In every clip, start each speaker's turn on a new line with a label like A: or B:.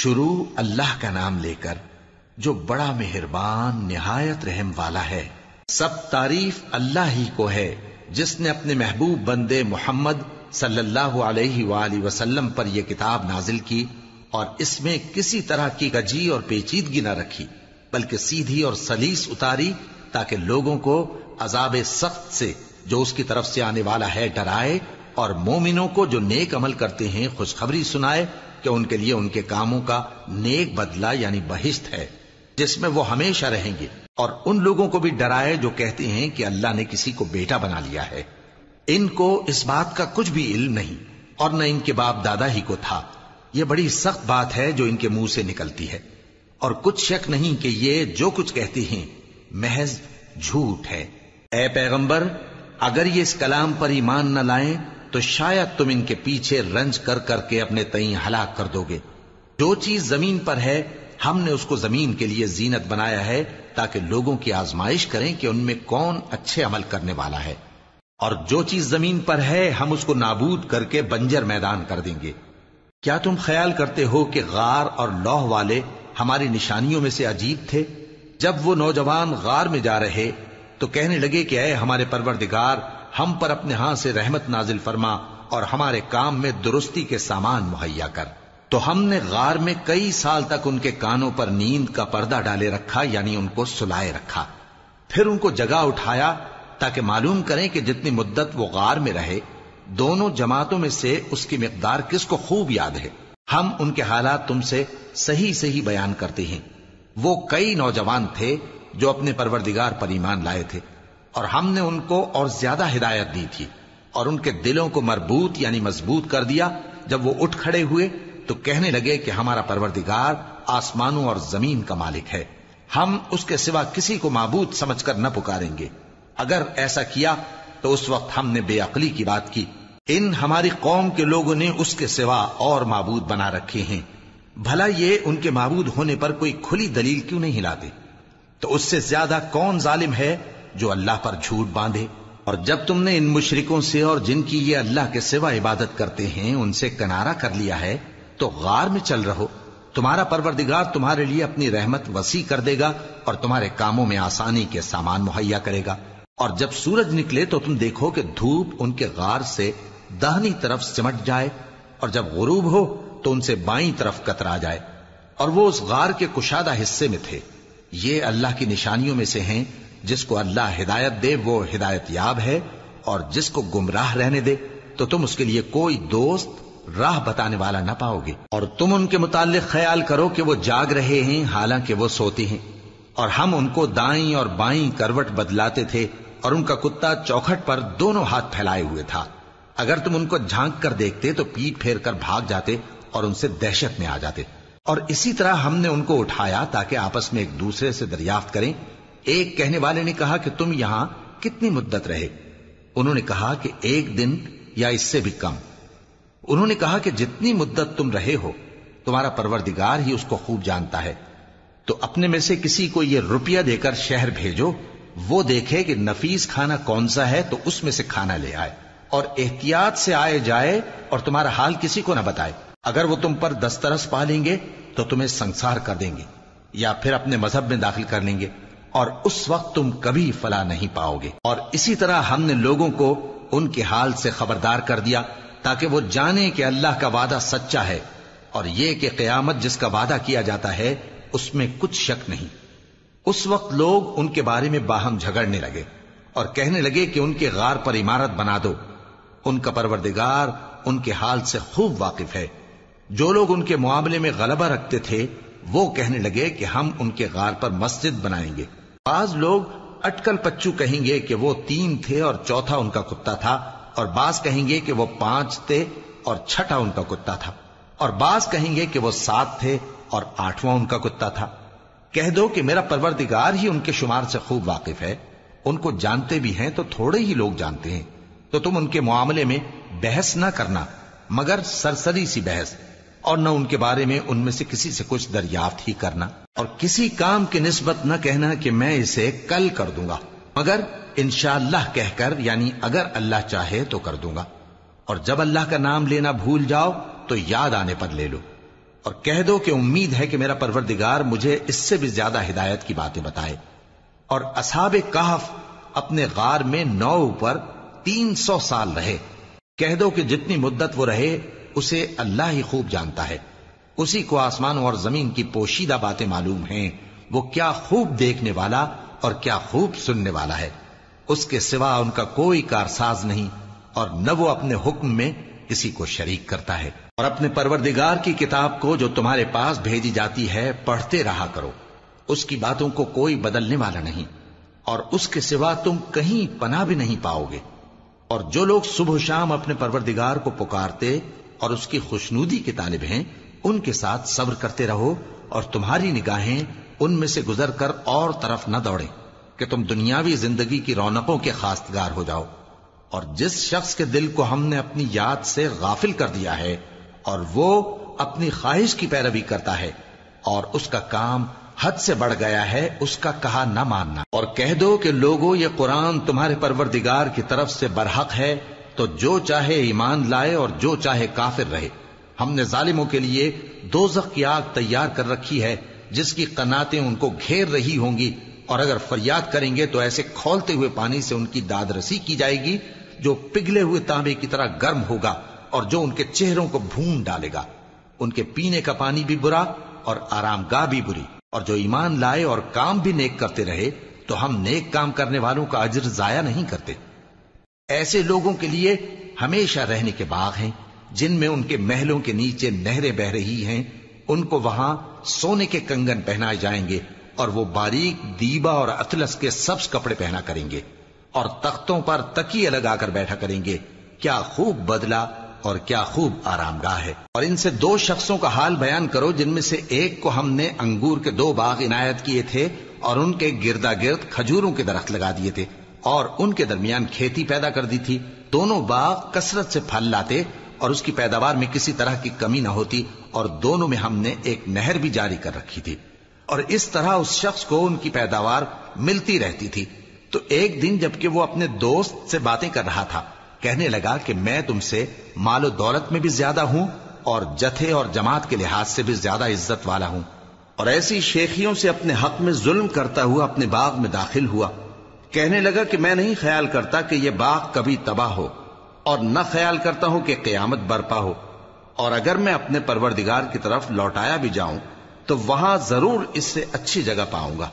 A: شروع اللہ کا نام لے کر جو بڑا مہربان نہایت رحم والا ہے۔ سب تعریف اللہ ہی کو ہے جس نے اپنے محبوب بندے محمد صلی اللہ علیہ وآلہ وسلم پر یہ کتاب نازل کی اور اس میں کسی طرح کی کجی اور پیچیدگی نہ رکھی، بلکہ سیدھی اور سلیس اتاری تاکہ لوگوں کو عذاب سخت سے جو اس کی طرف سے آنے والا ہے ڈرائے، اور مومنوں کو جو نیک عمل کرتے ہیں خوشخبری سنائے کہ ان کے لیے ان کے کاموں کا نیک بدلہ یعنی بہشت ہے جس میں وہ ہمیشہ رہیں گے، اور ان لوگوں کو بھی ڈرائے جو کہتے ہیں کہ اللہ نے کسی کو بیٹا بنا لیا ہے۔ ان کو اس بات کا کچھ بھی علم نہیں اور نہ ان کے باپ دادا ہی کو تھا۔ یہ بڑی سخت بات ہے جو ان کے منہ سے نکلتی ہے، اور کچھ شک نہیں کہ یہ جو کچھ کہتے ہیں محض جھوٹ ہے۔ اے پیغمبر، اگر یہ اس کلام پر ایمان نہ لائیں تو شاید تم ان کے پیچھے رنج کر کر کے اپنے تئیں ہلاک کر دو گے۔ جو چیز زمین پر ہے ہم نے اس کو زمین کے لیے زینت بنایا ہے تاکہ لوگوں کی آزمائش کریں کہ ان میں کون اچھے عمل کرنے والا ہے، اور جو چیز زمین پر ہے ہم اس کو نابود کر کے بنجر میدان کر دیں گے۔ کیا تم خیال کرتے ہو کہ غار اور لوح والے ہماری نشانیوں میں سے عجیب تھے؟ جب وہ نوجوان غار میں جا رہے تو کہنے لگے کہ اے ہمارے پروردگار، ہم پر اپنے ہاں سے رحمت نازل فرما اور ہمارے کام میں درستی کے سامان مہیا کر۔ تو ہم نے غار میں کئی سال تک ان کے کانوں پر نیند کا پردہ ڈالے رکھا، یعنی ان کو سلائے رکھا، پھر ان کو جگا اٹھایا تاکہ معلوم کریں کہ جتنی مدت وہ غار میں رہے دونوں جماعتوں میں سے اس کی مقدار کس کو خوب یاد ہے۔ ہم ان کے حالات تم سے صحیح صحیح بیان کرتے ہیں۔ وہ کئی نوجوان تھے جو اپنے پروردگار پر ایمان لائے تھے، اور ہم نے ان کو اور زیادہ ہدایت دی تھی، اور ان کے دلوں کو مربوط یعنی مضبوط کر دیا۔ جب وہ اٹھ کھڑے ہوئے تو کہنے لگے کہ ہمارا پروردگار آسمانوں اور زمین کا مالک ہے، ہم اس کے سوا کسی کو معبود سمجھ کر نہ پکاریں گے۔ اگر ایسا کیا تو اس وقت ہم نے بے عقلی کی بات کی۔ ان ہماری قوم کے لوگوں نے اس کے سوا اور معبود بنا رکھے ہیں، بھلا یہ ان کے معبود ہونے پر کوئی کھلی دلیل کیوں نہیں لاتے؟ تو اس سے زیادہ کون ظالم ہے جو اللہ پر جھوٹ باندھے؟ اور جب تم نے ان مشرکوں سے اور جن کی یہ اللہ کے سوا عبادت کرتے ہیں ان سے کنارہ کر لیا ہے تو غار میں چل رہو، تمہارا پروردگار تمہارے لیے اپنی رحمت وسیع کر دے گا اور تمہارے کاموں میں آسانی کے سامان مہیا کرے گا۔ اور جب سورج نکلے تو تم دیکھو کہ دھوپ ان کے غار سے داہنی طرف سمٹ جائے، اور جب غروب ہو تو ان سے بائیں طرف کترا جائے، اور وہ اس غار کے کشادہ حصے میں تھے۔ یہ اللہ کی نشانیوں میں سے ہیں، جس کو اللہ ہدایت دے وہ ہدایت یاب ہے، اور جس کو گمراہ رہنے دے تو تم اس کے لیے کوئی دوست راہ بتانے والا نہ پاؤ گے۔ اور تم ان کے متعلق خیال کرو کہ وہ جاگ رہے ہیں حالانکہ وہ سوتے ہیں، اور ہم ان کو دائیں اور بائیں کروٹ بدلاتے تھے، اور ان کا کتا چوکھٹ پر دونوں ہاتھ پھیلائے ہوئے تھا۔ اگر تم ان کو جھانک کر دیکھتے تو پیٹ پھیر کر بھاگ جاتے اور ان سے دہشت میں آ جاتے۔ اور اسی طرح ہم نے ان کو اٹھایا تاکہ آپس میں ایک دوسرے سے دریافت کریں۔ ایک کہنے والے نے کہا کہ تم یہاں کتنی مدت رہے؟ انہوں نے کہا کہ 1 دن یا اس سے بھی کم۔ انہوں نے کہا کہ جتنی مدت تم رہے ہو تمہارا پروردگار ہی اس کو خوب جانتا ہے، تو اپنے میں سے کسی کو یہ روپیہ دے کر شہر بھیجو، وہ دیکھے کہ نفیس کھانا کون سا ہے تو اس میں سے کھانا لے آئے، اور احتیاط سے آئے جائے اور تمہارا حال کسی کو نہ بتائے۔ اگر وہ تم پر دسترس پا لیں گے تو تمہیں سنسار کر دیں گے یا پھر اپنے مذہب میں داخل کر لیں گے، اور اس وقت تم کبھی فلاح نہیں پاؤ گے۔ اور اسی طرح ہم نے لوگوں کو ان کے حال سے خبردار کر دیا تاکہ وہ جانیں کہ اللہ کا وعدہ سچا ہے، اور یہ کہ قیامت جس کا وعدہ کیا جاتا ہے اس میں کچھ شک نہیں۔ اس وقت لوگ ان کے بارے میں باہم جھگڑنے لگے اور کہنے لگے کہ ان کے غار پر عمارت بنا دو۔ ان کا پروردگار ان کے حال سے خوب واقف ہے۔ جو لوگ ان کے معاملے میں غلبہ رکھتے تھے وہ کہنے لگے کہ ہم ان کے غار پر مسجد بنائیں گے۔ بعض لوگ اٹکل پچو کہیں گے کہ وہ 3 تھے اور چوتھا ان کا کتا تھا، اور بعض کہیں گے کہ وہ 5 تھے اور چھٹا ان کا کتا تھا، اور بعض کہیں گے کہ وہ 7 تھے اور 8واں ان کا کتا تھا۔ کہہ دو کہ میرا پروردگار ہی ان کے شمار سے خوب واقف ہے، ان کو جانتے بھی ہیں تو تھوڑے ہی لوگ جانتے ہیں۔ تو تم ان کے معاملے میں بحث نہ کرنا مگر سرسری سی بحث، اور نہ ان کے بارے میں ان میں سے کسی سے کچھ دریافت ہی کرنا، اور کسی کام کی نسبت نہ کہنا کہ میں اسے کل کر دوں گا، مگر انشاءاللہ کہہ کر، یعنی اگر اللہ چاہے تو کر دوں گا۔ اور جب اللہ کا نام لینا بھول جاؤ تو یاد آنے پر لے لو۔ اور کہہ دو کہ امید ہے کہ میرا پروردگار مجھے اس سے بھی زیادہ ہدایت کی باتیں بتائے۔ اور اصحاب کہف اپنے غار میں 9 پر 300 سال رہے۔ کہہ دو کہ جتنی مدت وہ رہے اسے اللہ ہی خوب جانتا ہے، اسی کو آسمانوں اور زمین کی پوشیدہ باتیں معلوم ہیں، وہ کیا خوب دیکھنے والا اور کیا خوب سننے والا ہے۔ اس کے سوا ان کا کوئی کارساز نہیں، اور نہ وہ اپنے حکم میں کسی کو شریک کرتا ہے۔ اور اپنے پروردگار کی کتاب کو جو تمہارے پاس بھیجی جاتی ہے پڑھتے رہا کرو، اس کی باتوں کو کوئی بدلنے والا نہیں، اور اس کے سوا تم کہیں پناہ بھی نہیں پاؤ گے۔ اور جو لوگ صبح و شام اپنے پروردگار کو پکارتے اور اس کی خوشنودی کے طالب ہیں، ان کے ساتھ صبر کرتے رہو، اور تمہاری نگاہیں ان میں سے گزر کر اور طرف نہ دوڑیں کہ تم دنیاوی زندگی کی رونقوں کے خواستگار ہو جاؤ۔ اور جس شخص کے دل کو ہم نے اپنی یاد سے غافل کر دیا ہے اور وہ اپنی خواہش کی پیروی کرتا ہے اور اس کا کام حد سے بڑھ گیا ہے، اس کا کہا نہ ماننا۔ اور کہہ دو کہ لوگو یہ قرآن تمہارے پروردگار کی طرف سے برحق ہے، تو جو چاہے ایمان لائے اور جو چاہے کافر رہے۔ ہم نے ظالموں کے لیے دوزخ کی آگ تیار کر رکھی ہے جس کی قناتیں ان کو گھیر رہی ہوں گی، اور اگر فریاد کریں گے تو ایسے کھولتے ہوئے پانی سے ان کی داد رسی کی جائے گی جو پگھلے ہوئے تانبے کی طرح گرم ہوگا، اور جو ان کے چہروں کو بھون ڈالے گا۔ ان کے پینے کا پانی بھی برا اور آرام گاہ بھی بری۔ اور جو ایمان لائے اور کام بھی نیک کرتے رہے تو ہم نیک کام کرنے والوں کا اجر ضائع نہیں کرتے۔ ایسے لوگوں کے لیے ہمیشہ رہنے کے باغ ہیں جن میں ان کے محلوں کے نیچے نہریں بہ رہی ہیں، ان کو وہاں سونے کے کنگن پہنائے جائیں گے، اور وہ باریک دیبا اور اطلس کے سبز کپڑے پہنا کریں گے، اور تختوں پر تکیے لگا کر بیٹھا کریں گے۔ کیا خوب بدلہ اور کیا خوب آرام گاہ ہے۔ اور ان سے 2 شخصوں کا حال بیان کرو جن میں سے ایک کو ہم نے انگور کے 2 باغ عنایت کیے تھے اور ان کے گردا گرد کھجوروں کے درخت لگا دیے تھے اور ان کے درمیان کھیتی پیدا کر دی تھی۔ دونوں باغ کثرت سے پھل لاتے اور اس کی پیداوار میں کسی طرح کی کمی نہ ہوتی، اور دونوں میں ہم نے ایک نہر بھی جاری کر رکھی تھی، اور اس طرح اس شخص کو ان کی پیداوار ملتی رہتی تھی۔ تو ایک دن جبکہ وہ اپنے دوست سے باتیں کر رہا تھا، کہنے لگا کہ میں تم سے مال و دولت میں بھی زیادہ ہوں اور جتھے اور جماعت کے لحاظ سے بھی زیادہ عزت والا ہوں، اور ایسی شیخیوں سے اپنے حق میں ظلم کرتا ہوا اپنے باغ میں داخل ہوا۔ کہنے لگا کہ میں نہیں خیال کرتا کہ یہ باغ کبھی تباہ ہو، اور نہ خیال کرتا ہوں کہ قیامت برپا ہو، اور اگر میں اپنے پروردگار کی طرف لوٹایا بھی جاؤں تو وہاں ضرور اس سے اچھی جگہ پاؤں گا۔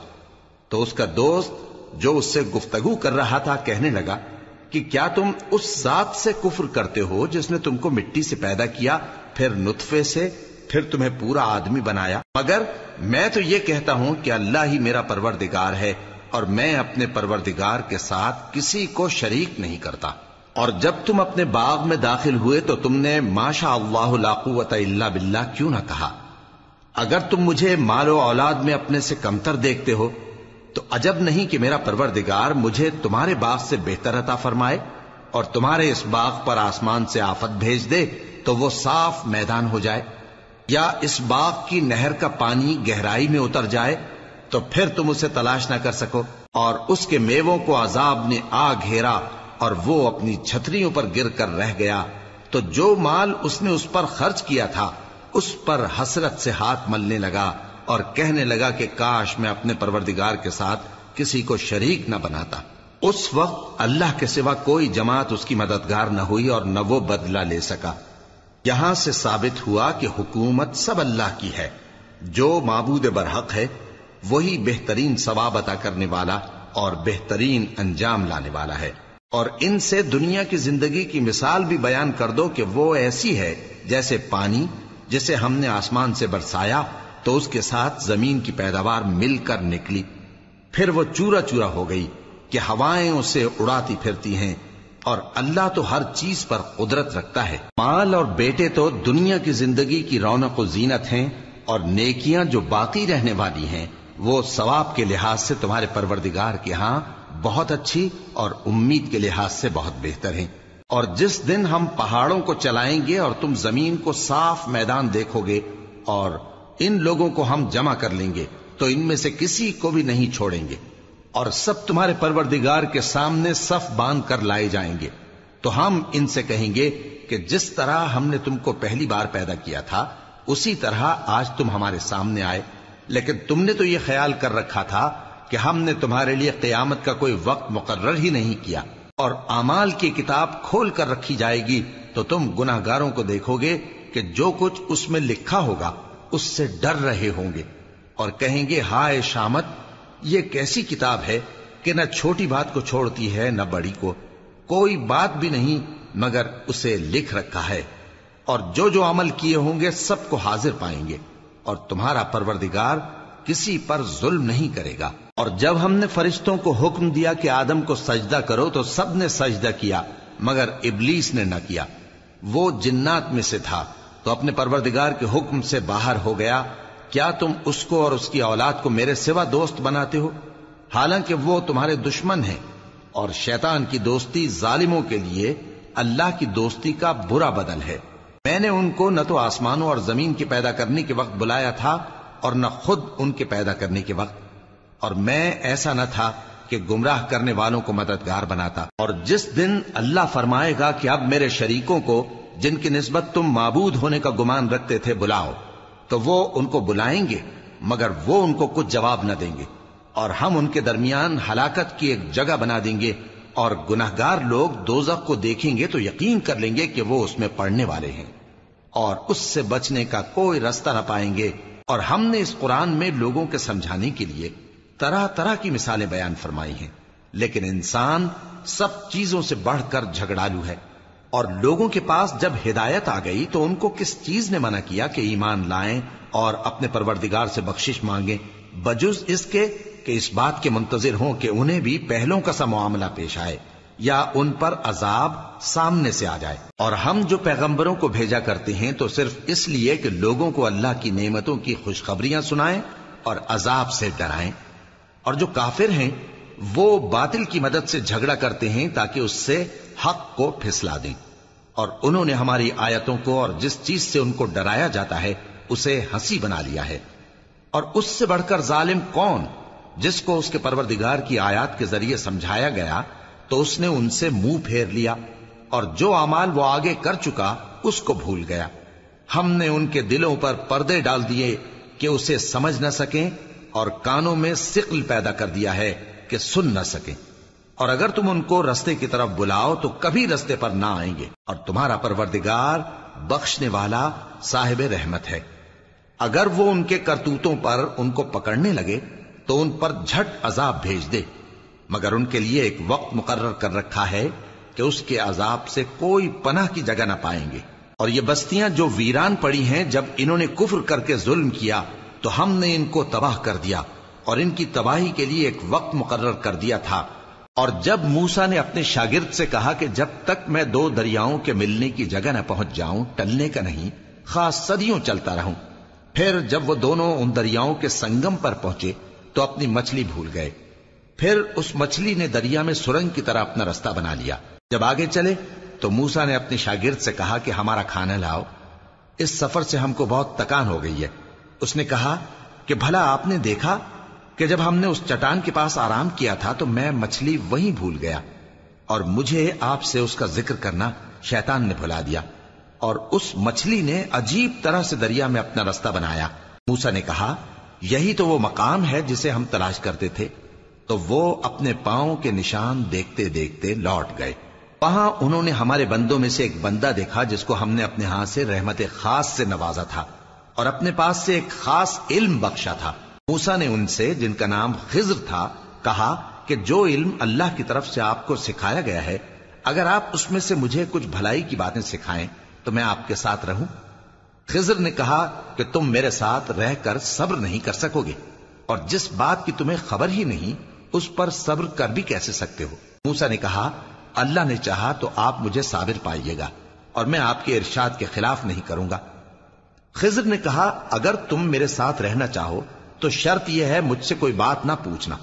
A: تو اس کا دوست جو اس سے گفتگو کر رہا تھا کہنے لگا کہ کیا تم اس ذات سے کفر کرتے ہو جس نے تم کو مٹی سے پیدا کیا، پھر نطفے سے، پھر تمہیں پورا آدمی بنایا؟ مگر میں تو یہ کہتا ہوں کہ اللہ ہی میرا پروردگار ہے، اور میں اپنے پروردگار کے ساتھ کسی کو شریک نہیں کرتا۔ اور جب تم اپنے باغ میں داخل ہوئے تو تم نے ما شاء اللہ لا قوت الا باللہ کیوں نہ کہا؟ اگر تم مجھے مال و اولاد میں اپنے سے کمتر دیکھتے ہو تو عجب نہیں کہ میرا پروردگار مجھے تمہارے باغ سے بہتر عطا فرمائے، اور تمہارے اس باغ پر آسمان سے آفت بھیج دے تو وہ صاف میدان ہو جائے، یا اس باغ کی نہر کا پانی گہرائی میں اتر جائے تو پھر تم اسے تلاش نہ کر سکو، اور اس کے میووں کو عذاب نے آ گھیرا اور وہ اپنی چھتریوں پر گر کر رہ گیا، تو جو مال اس نے اس پر خرچ کیا تھا اس پر حسرت سے ہاتھ ملنے لگا اور کہنے لگا کہ کاش میں اپنے پروردگار کے ساتھ کسی کو شریک نہ بناتا۔ اس وقت اللہ کے سوا کوئی جماعت اس کی مددگار نہ ہوئی اور نہ وہ بدلہ لے سکا۔ یہاں سے ثابت ہوا کہ حکومت سب اللہ کی ہے، جو معبود برحق ہے وہی بہترین ثواب عطا کرنے والا اور بہترین انجام لانے والا ہے۔ اور ان سے دنیا کی زندگی کی مثال بھی بیان کر دو کہ وہ ایسی ہے جیسے پانی جسے ہم نے آسمان سے برسایا تو اس کے ساتھ زمین کی پیداوار مل کر نکلی، پھر وہ چورا چورا ہو گئی کہ ہوائیں اسے اڑاتی پھرتی ہیں، اور اللہ تو ہر چیز پر قدرت رکھتا ہے۔ مال اور بیٹے تو دنیا کی زندگی کی رونق و زینت ہیں، اور نیکیاں جو باقی رہنے والی ہیں وہ ثواب کے لحاظ سے تمہارے پروردگار کے ہاں بہت اچھی اور امید کے لحاظ سے بہت بہتر ہیں۔ اور جس دن ہم پہاڑوں کو چلائیں گے اور تم زمین کو صاف میدان دیکھو گے، اور ان لوگوں کو ہم جمع کر لیں گے تو ان میں سے کسی کو بھی نہیں چھوڑیں گے، اور سب تمہارے پروردگار کے سامنے صف باندھ کر لائے جائیں گے، تو ہم ان سے کہیں گے کہ جس طرح ہم نے تم کو پہلی بار پیدا کیا تھا اسی طرح آج تم ہمارے سامنے آئے، لیکن تم نے تو یہ خیال کر رکھا تھا کہ ہم نے تمہارے لیے قیامت کا کوئی وقت مقرر ہی نہیں کیا، اور اعمال کی کتاب کھول کر رکھی جائے گی تو تم گناہگاروں کو دیکھو گے کہ جو کچھ اس میں لکھا ہوگا اس سے ڈر رہے ہوں گے، اور کہیں گے ہائے شامت، یہ کیسی کتاب ہے کہ نہ چھوٹی بات کو چھوڑتی ہے نہ بڑی کو، کوئی بات بھی نہیں مگر اسے لکھ رکھا ہے، اور جو جو عمل کیے ہوں گے سب کو حاضر پائیں گے، اور تمہارا پروردگار کسی پر ظلم نہیں کرے گا۔ اور جب ہم نے فرشتوں کو حکم دیا کہ آدم کو سجدہ کرو تو سب نے سجدہ کیا مگر ابلیس نے نہ کیا، وہ جنات میں سے تھا تو اپنے پروردگار کے حکم سے باہر ہو گیا۔ کیا تم اس کو اور اس کی اولاد کو میرے سوا دوست بناتے ہو، حالانکہ وہ تمہارے دشمن ہیں، اور شیطان کی دوستی ظالموں کے لیے اللہ کی دوستی کا برا بدل ہے۔ میں نے ان کو نہ تو آسمانوں اور زمین کے پیدا کرنے کے وقت بلایا تھا اور نہ خود ان کے پیدا کرنے کے وقت، اور میں ایسا نہ تھا کہ گمراہ کرنے والوں کو مددگار بناتا۔ اور جس دن اللہ فرمائے گا کہ اب میرے شریکوں کو جن کی نسبت تم معبود ہونے کا گمان رکھتے تھے بلاؤ، تو وہ ان کو بلائیں گے مگر وہ ان کو کچھ جواب نہ دیں گے، اور ہم ان کے درمیان ہلاکت کی ایک جگہ بنا دیں گے، اور گناہگار لوگ دوزخ کو دیکھیں گے تو یقین کر لیں گے کہ وہ اس میں پڑنے والے ہیں، اور اس سے بچنے کا کوئی راستہ نہ پائیں گے۔ اور ہم نے اس قرآن میں لوگوں کے سمجھانے کے لیے طرح طرح کی مثالیں بیان فرمائی ہیں، لیکن انسان سب چیزوں سے بڑھ کر جھگڑالو ہے، اور لوگوں کے پاس جب ہدایت آ گئی تو ان کو کس چیز نے منع کیا کہ ایمان لائیں اور اپنے پروردگار سے بخشش مانگیں، بجز اس کے کہ اس بات کے منتظر ہوں کہ انہیں بھی پہلوں کا سا معاملہ پیش آئے یا ان پر عذاب سامنے سے آ جائے۔ اور ہم جو پیغمبروں کو بھیجا کرتے ہیں تو صرف اس لیے کہ لوگوں کو اللہ کی نعمتوں کی خوشخبریاں سنائیں اور عذاب سے ڈرائیں، اور جو کافر ہیں وہ باطل کی مدد سے جھگڑا کرتے ہیں تاکہ اس سے حق کو پھسلا دیں، اور انہوں نے ہماری آیتوں کو اور جس چیز سے ان کو ڈرایا جاتا ہے اسے ہنسی بنا لیا ہے۔ اور اس سے بڑھ کر ظالم کون، جس کو اس کے پروردگار کی آیات کے ذریعے سمجھایا گیا تو اس نے ان سے منہ پھیر لیا، اور جو اعمال وہ آگے کر چکا اس کو بھول گیا۔ ہم نے ان کے دلوں پر پردے ڈال دیے کہ اسے سمجھ نہ سکیں، اور کانوں میں ثقل پیدا کر دیا ہے کہ سن نہ سکیں، اور اگر تم ان کو رستے کی طرف بلاؤ تو کبھی رستے پر نہ آئیں گے، اور تمہارا پروردگار بخشنے والا صاحب رحمت ہے۔ اگر وہ ان کے کرتوتوں پر ان کو پکڑنے لگے تو ان پر جھٹ عذاب بھیج دے، مگر ان کے لیے ایک وقت مقرر کر رکھا ہے کہ اس کے عذاب سے کوئی پناہ کی جگہ نہ پائیں گے۔ اور یہ بستیاں جو ویران پڑی ہیں، جب انہوں نے کفر کر کے ظلم کیا تو ہم نے ان کو تباہ کر دیا، اور ان کی تباہی کے لیے ایک وقت مقرر کر دیا تھا۔ اور جب موسیٰ نے اپنے شاگرد سے کہا کہ جب تک میں دو دریاؤں کے ملنے کی جگہ نہ پہنچ جاؤں ٹلنے کا نہیں، خاص صدیوں چلتا رہوں، پھر جب وہ دونوں ان دریاؤں کے سنگم پر پہنچے تو اپنی مچھلی بھول گئے، پھر اس مچھلی نے دریا میں سرنگ کی طرح اپنا رستہ بنا لیا۔ جب آگے چلے تو موسیٰ نے اپنے شاگرد سے کہا کہ ہمارا کھانا لاؤ، اس سفر سے ہم کو بہت تکان ہو گئی ہے۔ اس نے کہا کہ بھلا آپ نے دیکھا کہ جب ہم نے اس چٹان کے پاس آرام کیا تھا تو میں مچھلی وہیں بھول گیا، اور مجھے آپ سے اس کا ذکر کرنا شیطان نے بھلا دیا، اور اس مچھلی نے عجیب طرح سے دریا میں اپنا رستہ بنایا۔ موسیٰ نے کہا یہی تو وہ مقام ہے جسے ہم تلاش کرتے تھے، تو وہ اپنے پاؤں کے نشان دیکھتے دیکھتے لوٹ گئے۔ وہاں انہوں نے ہمارے بندوں میں سے ایک بندہ دیکھا جس کو ہم نے اپنے ہاتھ سے رحمت خاص سے نوازا تھا اور اپنے پاس سے ایک خاص علم بخشا تھا۔ موسیٰ نے ان سے جن کا نام خضر تھا کہا کہ جو علم اللہ کی طرف سے آپ کو سکھایا گیا ہے، اگر آپ اس میں سے مجھے کچھ بھلائی کی باتیں سکھائیں تو میں آپ کے ساتھ رہوں۔ خضر نے کہا کہ تم میرے ساتھ رہ کر صبر نہیں کر سکو گے، اور جس بات کی تمہیں خبر ہی نہیں اس پر صبر کر بھی کیسے سکتے ہو؟ موسیٰ نے کہا اللہ نے چاہا تو آپ مجھے صابر پائیے گا، اور میں آپ کے ارشاد کے خلاف نہیں کروں گا۔ خضر نے کہا اگر تم میرے ساتھ رہنا چاہو تو شرط یہ ہے مجھ سے کوئی بات نہ پوچھنا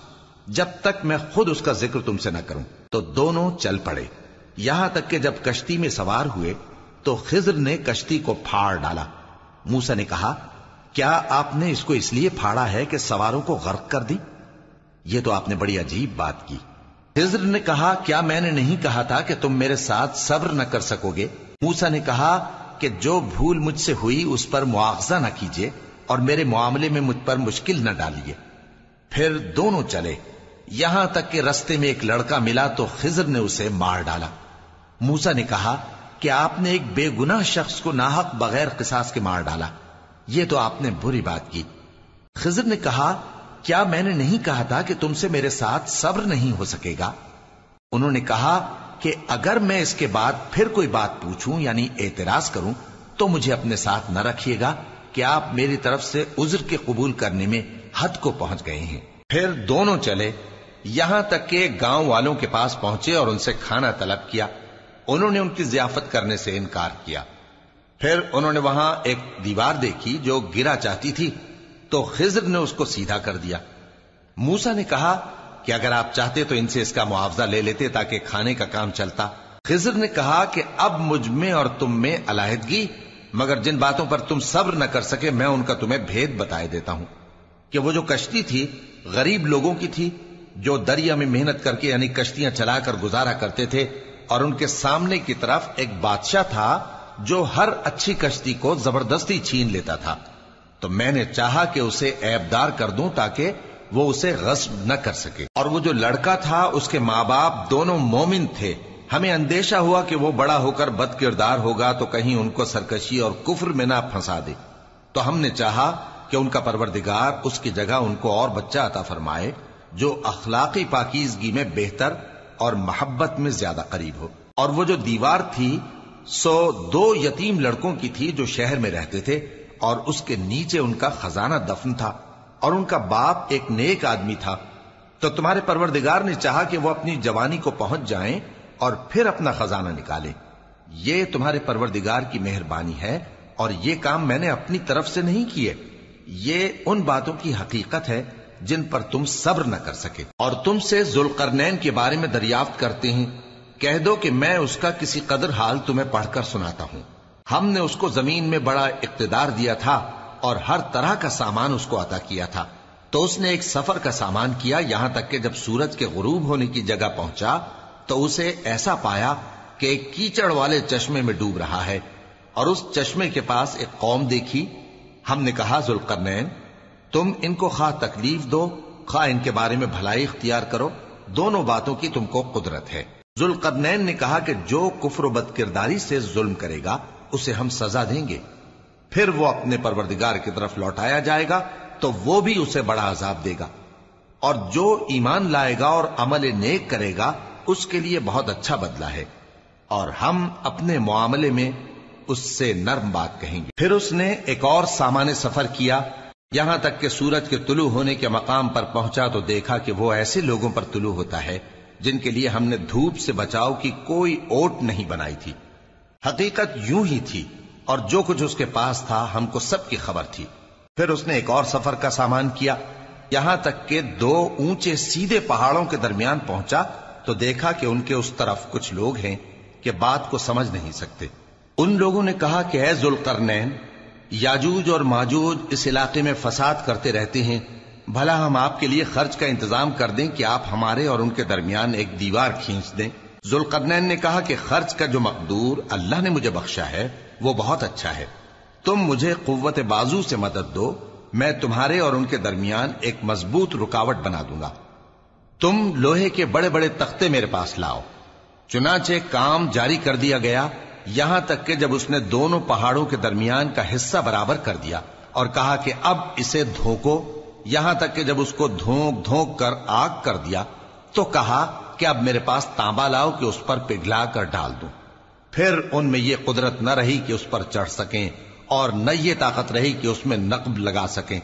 A: جب تک میں خود اس کا ذکر تم سے نہ کروں۔ تو دونوں چل پڑے، یہاں تک کہ جب کشتی میں سوار ہوئے تو خضر نے کشتی کو پھاڑ ڈالا۔ موسیٰ نے کہا کیا آپ نے اس کو اس لیے پھاڑا ہے کہ سواروں کو غرق کر دی؟ یہ تو آپ نے بڑی عجیب بات کی۔ خضر نے کہا کیا میں نے نہیں کہا تھا کہ تم میرے ساتھ صبر نہ کر سکو گے؟ موسیٰ نے کہا کہ جو بھول مجھ سے ہوئی اس پر مواخذہ نہ کیجیے اور میرے معاملے میں مجھ پر مشکل نہ ڈالیے۔ پھر دونوں چلے، یہاں تک کہ رستے میں ایک لڑکا ملا تو خضر نے اسے مار ڈالا۔ موسیٰ نے کہا کہ آپ نے ایک بے گناہ شخص کو ناحق بغیر قصاص کے مار ڈالا، یہ تو آپ نے بری بات کی۔ خضر نے کہا کیا میں نے نہیں کہا تھا کہ تم سے میرے ساتھ صبر نہیں ہو سکے گا؟ انہوں نے کہا کہ اگر میں اس کے بعد پھر کوئی بات پوچھوں یعنی اعتراض کروں تو مجھے اپنے ساتھ نہ رکھیے گا کہ آپ میری طرف سے عذر کے قبول کرنے میں حد کو پہنچ گئے ہیں۔ پھر دونوں چلے، یہاں تک کہ گاؤں والوں کے پاس پہنچے اور ان سے کھانا طلب کیا۔ انہوں نے ان کی ضیافت کرنے سے انکار کیا۔ پھر انہوں نے وہاں ایک دیوار دیکھی جو گرا چاہتی تھی تو خضر نے اس کو سیدھا کر دیا۔ موسیٰ نے کہا کہ اگر آپ چاہتے تو ان سے اس کا معاوضہ لے لیتے تاکہ کھانے کا کام چلتا۔ خضر نے کہا کہ اب مجھ میں اور تم میں علیحدگی، مگر جن باتوں پر تم صبر نہ کر سکے میں ان کا تمہیں بھید بتائے دیتا ہوں کہ وہ جو کشتی تھی غریب لوگوں کی تھی جو دریا میں محنت کر کے یعنی کشتیاں چلا کر گزارا کرتے تھے، اور ان کے سامنے کی طرف ایک بادشاہ تھا جو ہر اچھی کشتی کو زبردستی چھین لیتا تھا، تو میں نے چاہا کہ اسے عیبدار کر دوں تاکہ وہ اسے غصب نہ کر سکے۔ اور وہ جو لڑکا تھا اس کے ماں باپ دونوں مومن تھے، ہمیں اندیشہ ہوا کہ وہ بڑا ہو کر بد کردار ہوگا تو کہیں ان کو سرکشی اور کفر میں نہ پھنسا دے، تو ہم نے چاہا کہ ان کا پروردگار اس کی جگہ ان کو اور بچہ عطا فرمائے جو اخلاقی پاکیزگی میں بہتر اور محبت میں زیادہ قریب ہو۔ اور وہ جو دیوار تھی سو 2 یتیم لڑکوں کی تھی جو شہر میں رہتے تھے، اور اس کے نیچے ان کا خزانہ دفن تھا، اور ان کا باپ ایک نیک آدمی تھا۔ تو تمہارے پروردگار نے چاہا کہ وہ اپنی جوانی کو پہنچ جائیں اور پھر اپنا خزانہ نکالے۔ یہ تمہارے پروردگار کی مہربانی ہے، اور یہ کام میں نے اپنی طرف سے نہیں کیے، یہ ان باتوں کی حقیقت ہے جن پر تم صبر نہ کر سکے۔ اور تم سے ذوالقرنین کے بارے میں دریافت کرتے ہیں، کہہ دو کہ میں اس کا کسی قدر حال تمہیں پڑھ کر سناتا ہوں۔ ہم نے اس کو زمین میں بڑا اقتدار دیا تھا اور ہر طرح کا سامان اس کو عطا کیا تھا، تو اس نے ایک سفر کا سامان کیا، یہاں تک کہ جب سورج کے غروب ہونے کی جگہ پہنچا تو اسے ایسا پایا کہ ایک کیچڑ والے چشمے میں ڈوب رہا ہے، اور اس چشمے کے پاس ایک قوم دیکھی۔ ہم نے کہا ذوالقرنین تم ان کو خواہ تکلیف دو خواہ ان کے بارے میں بھلائی اختیار کرو، دونوں باتوں کی تم کو قدرت ہے۔ ذوالقرنین نے کہا کہ جو کفر و بد کرداری سے ظلم کرے گا اسے ہم سزا دیں گے، پھر وہ اپنے پروردگار کی طرف لوٹایا جائے گا تو وہ بھی اسے بڑا عذاب دے گا، اور جو ایمان لائے گا اور عمل نیک کرے گا اس کے لیے بہت اچھا بدلہ ہے، اور ہم اپنے معاملے میں اس سے نرم بات کہیں گے۔ پھر اس نے ایک اور سامان سفر کیا، یہاں تک کہ سورج کے طلوع ہونے کے مقام پر پہنچا تو دیکھا کہ وہ ایسے لوگوں پر طلوع ہوتا ہے جن کے لیے ہم نے دھوپ سے بچاؤ کی کوئی اوٹ نہیں بنائی تھی۔ حقیقت یوں ہی تھی، اور جو کچھ اس کے پاس تھا ہم کو سب کی خبر تھی۔ پھر اس نے ایک اور سفر کا سامان کیا، یہاں تک کہ 2 اونچے سیدھے پہاڑوں کے درمیان پہنچا تو دیکھا کہ ان کے اس طرف کچھ لوگ ہیں کہ بات کو سمجھ نہیں سکتے۔ ان لوگوں نے کہا کہ اے ذوالقرنین، یاجوج اور ماجوج اس علاقے میں فساد کرتے رہتے ہیں، بھلا ہم آپ کے لیے خرچ کا انتظام کر دیں کہ آپ ہمارے اور ان کے درمیان ایک دیوار کھینچ دیں۔ ذوالقرنین نے کہا کہ خرچ کا جو مقدور اللہ نے مجھے بخشا ہے وہ بہت اچھا ہے، تم مجھے قوت بازو سے مدد دو، میں تمہارے اور ان کے درمیان ایک مضبوط رکاوٹ بنا دوں گا۔ تم لوہے کے بڑے بڑے تختے میرے پاس لاؤ۔ چنانچہ کام جاری کر دیا گیا، یہاں تک کہ جب اس نے دونوں پہاڑوں کے درمیان کا حصہ برابر کر دیا اور کہا کہ اب اسے دھوکو، یہاں تک کہ جب اس کو دھونک دھونک کر آگ کر دیا تو کہا کہ اب میرے پاس تانبا لاؤ کہ اس پر پگھلا کر ڈال دوں۔ پھر ان میں یہ قدرت نہ رہی کہ اس پر چڑھ سکیں، اور نہ یہ طاقت رہی کہ اس میں نقب لگا سکیں۔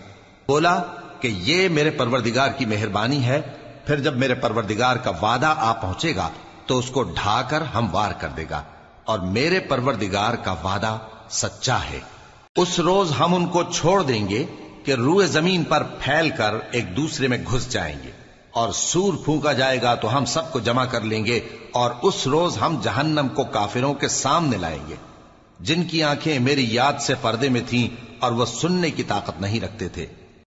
A: بولا کہ یہ میرے پروردگار کی مہربانی ہے، پھر جب میرے پروردگار کا وعدہ آ پہنچے گا تو اس کو ڈھا کر ہموار کر دے گا، اور میرے پروردگار کا وعدہ سچا ہے۔ اس روز ہم ان کو چھوڑ دیں گے کہ روئے زمین پر پھیل کر ایک دوسرے میں گھس جائیں گے، اور سور پھونکا جائے گا تو ہم سب کو جمع کر لیں گے، اور اس روز ہم جہنم کو کافروں کے سامنے لائیں گے جن کی آنکھیں میری یاد سے پردے میں تھیں اور وہ سننے کی طاقت نہیں رکھتے تھے۔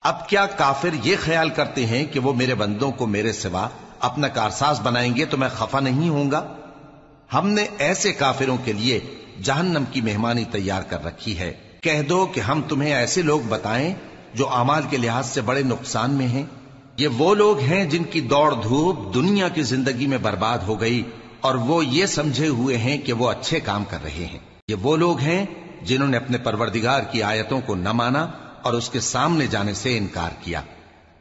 A: اب کیا کافر یہ خیال کرتے ہیں کہ وہ میرے بندوں کو میرے سوا اپنا کارساز بنائیں گے تو میں خفا نہیں ہوں گا؟ ہم نے ایسے کافروں کے لیے جہنم کی مہمانی تیار کر رکھی ہے۔ کہہ دو کہ ہم تمہیں ایسے لوگ بتائیں جو اعمال کے لحاظ سے بڑے نقصان میں ہیں؟ یہ وہ لوگ ہیں جن کی دوڑ دھوپ دنیا کی زندگی میں برباد ہو گئی اور وہ یہ سمجھے ہوئے ہیں کہ وہ اچھے کام کر رہے ہیں۔ یہ وہ لوگ ہیں جنہوں نے اپنے پروردگار کی آیتوں کو نہ مانا اور اس کے سامنے جانے سے انکار کیا،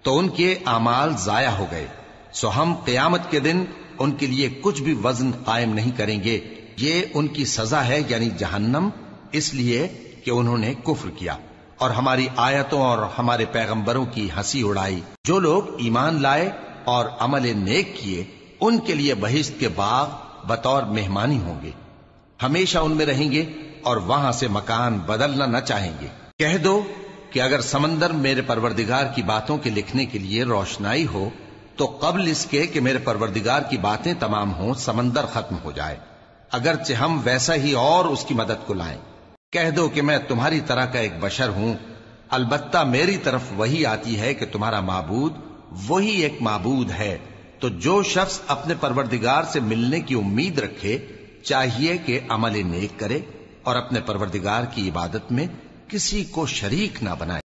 A: تو ان کے اعمال ضائع ہو گئے۔ سو ہم قیامت کے دن ان کے لیے کچھ بھی وزن قائم نہیں کریں گے۔ یہ ان کی سزا ہے، یعنی جہنم، اس لیے کہ انہوں نے کفر کیا اور ہماری آیتوں اور ہمارے پیغمبروں کی ہنسی اڑائی۔ جو لوگ ایمان لائے اور عمل نیک کیے ان کے لیے بہشت کے باغ بطور مہمانی ہوں گے، ہمیشہ ان میں رہیں گے اور وہاں سے مکان بدلنا نہ چاہیں گے۔ کہہ دو کہ اگر سمندر میرے پروردگار کی باتوں کے لکھنے کے لیے روشنائی ہو تو قبل اس کے کہ میرے پروردگار کی باتیں تمام ہوں سمندر ختم ہو جائے، اگرچہ ہم ویسا ہی اور اس کی مدد کو لائیں۔ کہہ دو کہ میں تمہاری طرح کا ایک بشر ہوں، البتہ میری طرف وہی آتی ہے کہ تمہارا معبود وہی ایک معبود ہے۔ تو جو شخص اپنے پروردگار سے ملنے کی امید رکھے چاہیے کہ عمل نیک کرے اور اپنے پروردگار کی عبادت میں کسی کو شریک نہ بنائے۔